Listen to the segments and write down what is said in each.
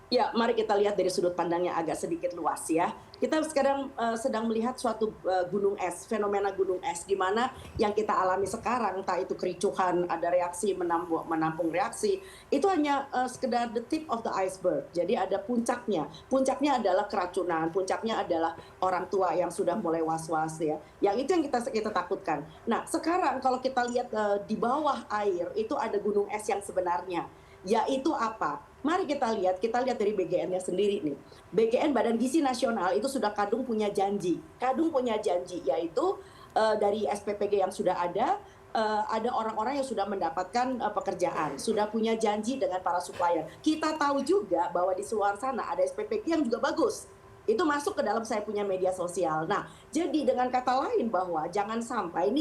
Ya, mari kita lihat dari sudut pandang yang agak sedikit luas ya. Kita sekarang sedang melihat suatu gunung es, fenomena gunung es, di mana yang kita alami sekarang, entah itu kericuhan, ada reaksi menampung reaksi, itu hanya sekedar the tip of the iceberg. Jadi ada puncaknya. Puncaknya adalah keracunan, puncaknya adalah orang tua yang sudah mulai was-was ya. Yang itu yang kita takutkan. Nah, sekarang kalau kita lihat di bawah air itu ada gunung es yang sebenarnya. Yaitu apa? Mari kita lihat dari BGN-nya sendiri nih. BGN Badan Gizi Nasional itu sudah kadung punya janji yaitu dari SPPG yang sudah ada orang-orang yang sudah mendapatkan pekerjaan, sudah punya janji dengan para supplier. Kita tahu juga bahwa di luar sana ada SPPG yang juga bagus. Itu masuk ke dalam saya punya media sosial. Nah, jadi dengan kata lain bahwa jangan sampai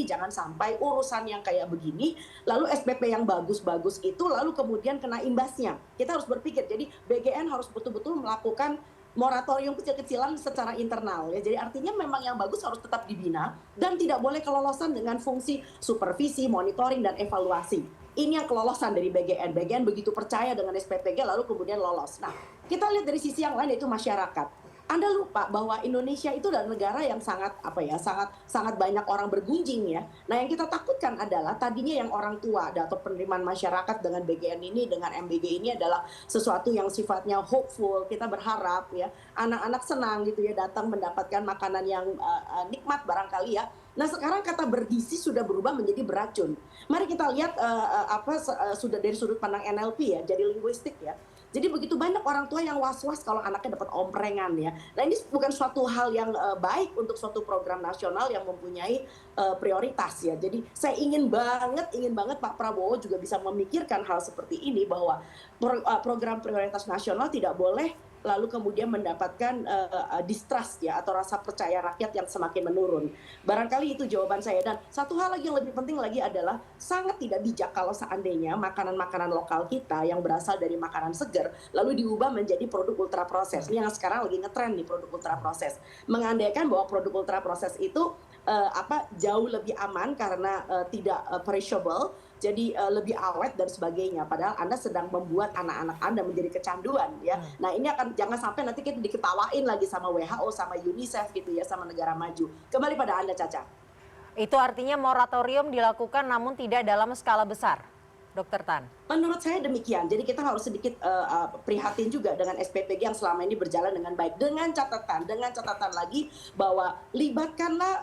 urusan yang kayak begini lalu SPP yang bagus-bagus itu lalu kemudian kena imbasnya. Kita harus berpikir, jadi BGN harus betul-betul melakukan moratorium kecil-kecilan secara internal ya. Jadi artinya memang yang bagus harus tetap dibina dan tidak boleh kelolosan dengan fungsi supervisi, monitoring dan evaluasi. Ini yang kelolosan dari BGN. BGN begitu percaya dengan SPPG lalu kemudian lolos. Nah, kita lihat dari sisi yang lain yaitu masyarakat. Anda lupa bahwa Indonesia itu adalah negara yang sangat apa ya, sangat banyak orang bergunjing ya. Nah, yang kita takutkan adalah tadinya yang orang tua atau penerimaan masyarakat dengan BGN ini, dengan MBG ini adalah sesuatu yang sifatnya hopeful. Kita berharap ya, anak-anak senang gitu ya datang mendapatkan makanan yang nikmat barangkali ya. Nah, sekarang kata bergizi sudah berubah menjadi beracun. Mari kita lihat sudah dari sudut pandang NLP ya, jadi linguistik ya. Jadi begitu banyak orang tua yang was-was kalau anaknya dapat omprengan ya. Nah, ini bukan suatu hal yang baik untuk suatu program nasional yang mempunyai prioritas ya. Jadi saya ingin banget Pak Prabowo juga bisa memikirkan hal seperti ini bahwa program prioritas nasional tidak boleh lalu kemudian mendapatkan distrust ya atau rasa percaya rakyat yang semakin menurun. Barangkali itu jawaban saya. Dan satu hal lagi yang lebih penting lagi adalah sangat tidak bijak kalau seandainya makanan-makanan lokal kita yang berasal dari makanan segar lalu diubah menjadi produk ultra proses. Ini yang sekarang lagi ngetren nih, produk ultra proses. Mengandaikan bahwa produk ultra proses itu jauh lebih aman karena tidak perishable, jadi lebih awet dan sebagainya. Padahal Anda sedang membuat anak-anak Anda menjadi kecanduan ya. Nah, ini akan jangan sampai nanti kita diketawain lagi sama WHO, sama UNICEF gitu ya, sama negara maju. Kembali pada Anda, Caca. Itu artinya moratorium dilakukan namun tidak dalam skala besar, Dokter Tan. Menurut saya demikian. Jadi kita harus sedikit prihatin juga dengan SPPG yang selama ini berjalan dengan baik. Dengan catatan lagi bahwa libatkanlah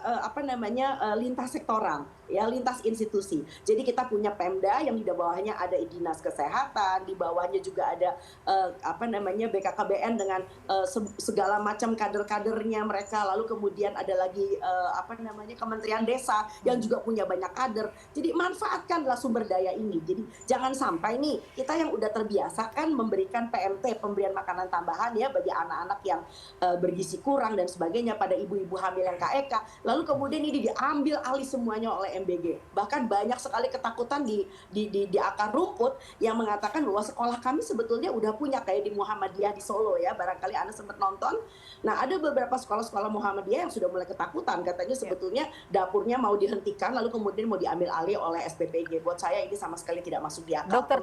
lintas sektoral, ya lintas institusi. Jadi kita punya Pemda yang di bawahnya ada Dinas Kesehatan, di bawahnya juga ada BKKBN dengan segala macam kader-kadernya mereka. Lalu kemudian ada lagi Kementerian Desa yang juga punya banyak kader. Jadi manfaatkanlah sumber daya ini. Jadi jangan sampai nih kita yang udah terbiasa kan memberikan PMT, pemberian makanan tambahan ya bagi anak-anak yang bergizi kurang dan sebagainya pada ibu-ibu hamil yang KEK, lalu kemudian ini diambil alih semuanya oleh MBG. Bahkan banyak sekali ketakutan di akar rumput yang mengatakan bahwa sekolah kami sebetulnya udah punya kayak di Muhammadiyah di Solo ya, barangkali Anda sempat nonton. Nah, ada beberapa sekolah-sekolah Muhammadiyah yang sudah mulai ketakutan, katanya sebetulnya dapurnya mau dihentikan lalu kemudian mau diambil alih oleh SPPG. Buat saya ini sama sekali tidak masuk di akal. Dokter